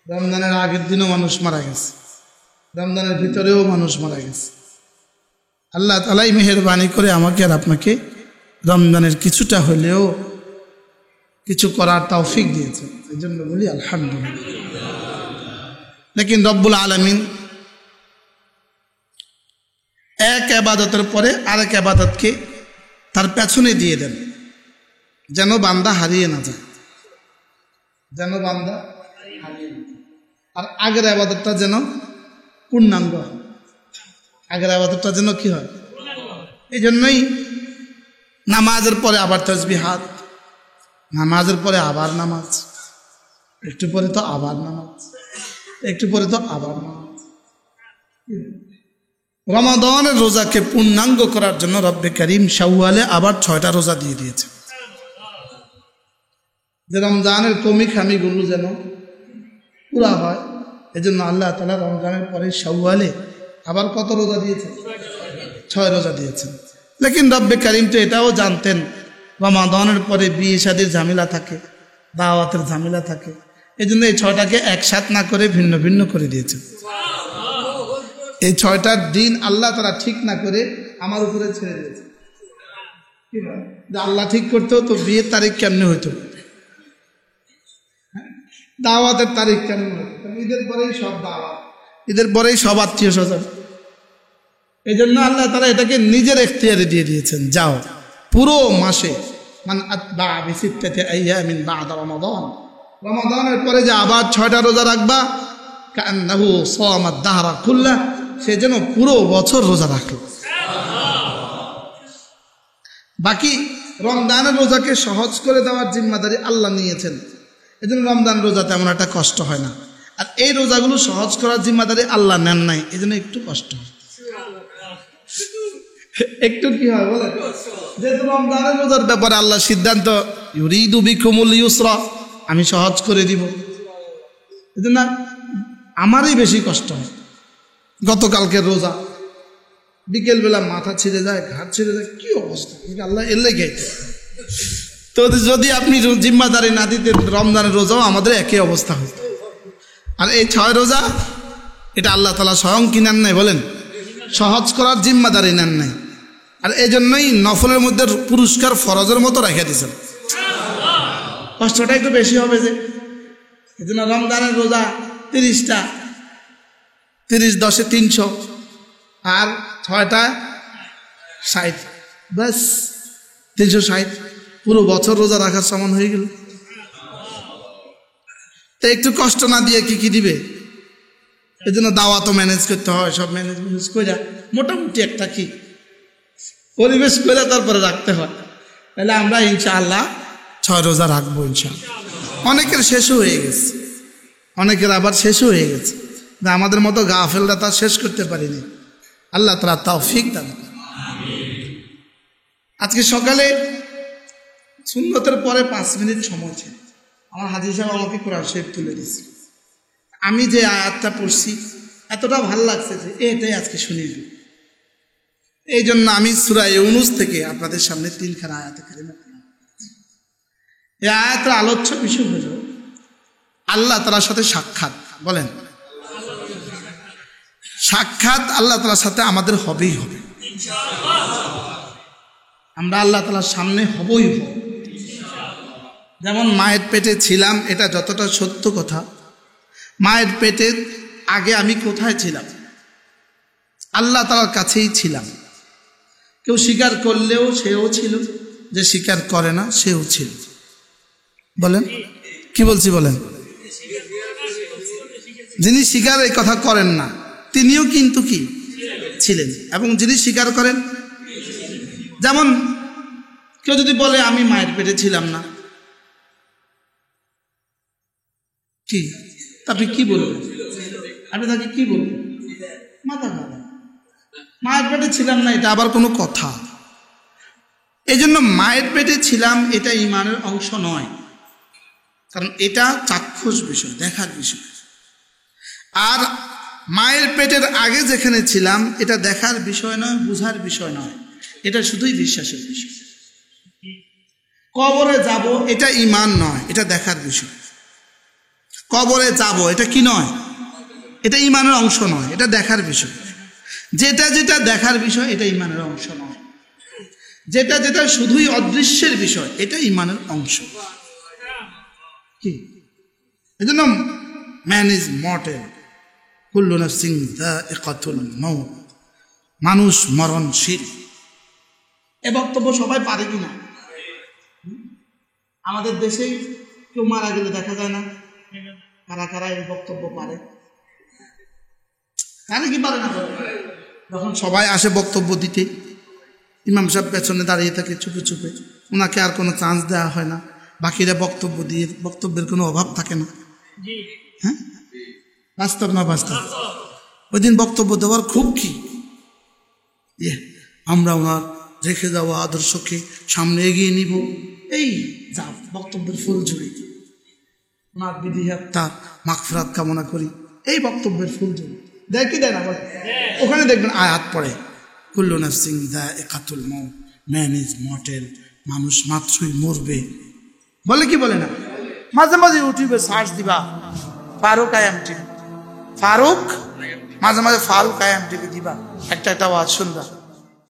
রমজানের আগের দিনও মানুষ মারা গেছে, রমজানের ভিতরেও মানুষ মারা গেছে। আল্লাহ তাআলাই মেহেরবানি করে আমাকে আর আপনাকে রমজানের কিছুটা হলেও কিছু করার তৌফিক দিয়েছে, এই জন্য বলি আলহামদুলিল্লাহ। লেকিন রব্বুল আলামিন এক ইবাদতের পরে আরেক ইবাদতকে তার পেছনে দিয়ে দেন, যেন বান্দা হারিয়ে না যায়, যেন বান্দা হারিয়ে না যায়। আর আগের ইবাদতটা যেন পূর্ণাঙ্গ হয়, আগের ইবাদতটা যেন কি হয়। এই জন্যই নামাজের পরে আবার তাসবিহাত, নামাজের পরে আবার নামাজ, একটু পরে তো আবার নামাজ, একটু পরে তো আবার নামাজ। রমাদানের রোজাকে পূর্ণাঙ্গ করার জন্য রব্বে কারীম শাওয়ালে আবার 6টা রোজা দিয়ে দিয়েছে, যে রমজানের কমি খামিগুলো যেন পুরা হয়। এই জন্য আল্লাহ তাআলা রমজানের পরে শাওয়ালে আবার কত রোজা দিয়েছেন? 6 রোজা দিয়েছেন। লেকিন রব্বে কারীম তো এটাও জানতেন রমাদানের পরে বিয়ে শাদীর ঝামেলা থাকে, দাওয়াতের ঝামেলা থাকে, এই জন্য এই 6টাকে একসাথে না করে ভিন্ন ভিন্ন করে দিয়েছেন। এই 6টার দিন আল্লাহ তারা ঠিক না করে আমার উপরে ছেড়ে দিয়েছে। যে আল্লাহ ঠিক করতে তো বিয়ের তারিখ কেমনে হইতো, দাওয়াতের তারিখ কেমন হতো, ঈদের পরেই সব দাওয়াত, ঈদের পরেই সব আত্মীয় স্বজন। এই জন্য আল্লাহ তারা এটাকে নিজের এখতিয়ারে দিয়ে দিয়েছেন, যাও পুরো মাসে মান আতবা বিসিত্তাতি আইয়ামিন বা'দা রমাদান, রমাদানের পরে যে আবার 6টা রোজা রাখবা, কান্নাহু সামাদ দাহরা কুল্লাহ, সে যেন পুরো বছর রোজা রাখলো। বাকি রমজানের রোজাকে সহজ করে দেওয়ার জিম্মাদারি আল্লাহ নিয়েছেন, এই জন্য রমজান রোজা তেমন একটা কষ্ট হয় না। আর এই রোজাগুলো সহজ করার জিম্মাদারি আল্লাহ নেন নাই, এই জন্য একটু কষ্ট হয়, একটু কি হয় বলে, যেহেতু রমজানের রোজার ব্যাপারে আল্লাহ সিদ্ধান্ত ইউরিদু বিকুমুল ইউসরা, আমি সহজ করে দিব, এই জন্য আমারই বেশি কষ্ট হয়। গতকালকে রোজা, বিকেলবেলা মাথা ছিঁড়ে যায়, ঘাট ছিঁড়ে যায়, কি অবস্থা, আল্লাহ এলে গেছে। তো যদি আপনি জিম্মাদারি না দিতেন রমজানের রোজাও আমাদের একই অবস্থা হতো। আর এই 6 রোজা এটা আল্লাহ তাআলা স্বয়ং কি নেন নাই বলেন, সহজ করার জিম্মাদারি নেন নাই। আর এই জন্যই নফলের মধ্যে পুরস্কার ফরজের মতো রেখে দিয়েছেন, কষ্টটা একটু বেশি হবে যে। এই জন্য রমজানের রোজা 30টা, 30 10 300, আর 6টা 60, ব্যাস 360, পুরো বছর রোজা রাখার সমান হয়ে গেল। তো একটু কষ্ট না দিয়ে কি দিবে, এই জন্য দাওয়াতও ম্যানেজ করতে হয়, সব ম্যানেজ করে মোটামুটি একটা কি পরিবেশ করে তারপরে রাখতে হয়। তাহলে আমরা ইনশাআল্লাহ 6 রোজা রাখবো ইনশাআল্লাহ। অনেকের শেষও হয়ে গেছে, অনেকের আবার শেষও হয়ে গেছে, আমাদের মতো গাফেলরা তা শেষ করতে পারিনি। আল্লাহ তাআলা তৌফিক দান করেন। আজকে সকালে সুন্নতের পরে 5 মিনিট সময় ছিল, আমার হাজী সাহেব আমাকে কোরআন শরীফ তুলে দিয়েছে। আমি যে আয়াতটা পড়ছি এতটা ভালো লাগছে যে এটাই আজকে শুনিয়ে দিই। এই জন্য আমি সূরা ইউনূস থেকে আপনাদের সামনে 3খানা আয়াত কারিমা পড়লাম। এই আয়াতের আলোচ্য বিষয় হল আল্লাহ তাআলার সাথে সাক্ষাৎ। বলেন, সাক্ষাৎ আল্লাহ তাআলার সাথে আমাদের হবেই হবে, আমরা আল্লাহ তাআলার সামনে হবই হব। যেমন মায়ের পেটে ছিলাম, এটা যতটা সত্য কথা, মায়ের পেটের আগে আমি কোথায় ছিলাম? আল্লাহ তাআলার কাছেই ছিলাম। কেউ স্বীকার করলেও সেও ছিল, যে স্বীকার করে না সেও ছিল। বলেন কি বলছি বলেন, যিনি স্বীকার এই কথা করেন না তিনিও কিন্তু কি ছিলেন, এবং যিনি স্বীকার করেন, যেমন কেউ যদি বলে আমি মায়ের পেটে ছিলাম না, কি আপনি কি বলবেন? আপনি তাকে কি বলবেন? মাথা খারাপ, মায়ের পেটে ছিলাম না, এটা আবার কোনো কথা? এই জন্য মায়ের পেটে ছিলাম এটা ঈমানের অংশ নয়, কারণ এটা চাক্ষুষ বিষয়, দেখার বিষয়। আর মায়ের পেটের আগে যেখানে ছিলাম এটা দেখার বিষয় নয়, বুঝার বিষয় নয়, এটা শুধুই বিশ্বাসের বিষয়। কবরে যাব এটা ঈমান নয়, এটা দেখার বিষয়। কবরে যাব, এটা কি নয়? এটা ইমানের অংশ নয়, এটা দেখার বিষয়। যেটা যেটা দেখার বিষয় এটা ইমানের অংশ নয়। যেটা যেটা শুধুই অদৃশ্যের বিষয় এটা ইমানের অংশ। কি এজন্য ম্যান ইজ মর্টেল, কুল্লু নাফসিন যায়িকাতুল মাউত, মানুষ মরণশীল। এ বক্তব্য সবাই পারে কিনা? আমাদের দেশেই কেউ মারা গেলে দেখা যায় না। কারা কারা এই বক্তব্য পারে? কারে কি পারে না? যখন সবাই আসে বক্তব্য দিতে, ইমাম সাহেব পেছনে দাঁড়িয়ে থাকে চুপে চুপে, ওনাকে আর কোনো চান্স দেওয়া হয় না, বাকিরা বক্তব্য দিয়ে বক্তব্যের কোনো অভাব থাকে না। হ্যাঁ, বাস্তব না বাস্তব? ওই দিন বক্তব্য দেওয়ার খুব কি, আমরা ওনার রেখে যাওয়া আদর্শকে সামনে এগিয়ে নিব, এই যা বক্তব্যের ফুল জুড়ি, ওনার বিধিহাত তার মাগফিরাত কামনা করি, এই বক্তব্যের ফুল জুড়ি দেয় কি দেয় না? বলে ওখানে দেখবেন আয়াত পড়ে, কুল্লু নাফসিন যায়িকাতুল মাউত, ম্যান ইজ মর্টেল, মানুষ মাত্রই মরবে। বলে কি বলে না? মাঝে মাঝে ইউটিউবে সার্চ দিবা ফারুক আয়াম টিভি, ফারুক, মাঝে মাঝে ফারুক আয়াম টিভি দিবা, একটা ওয়াজ শুনবা।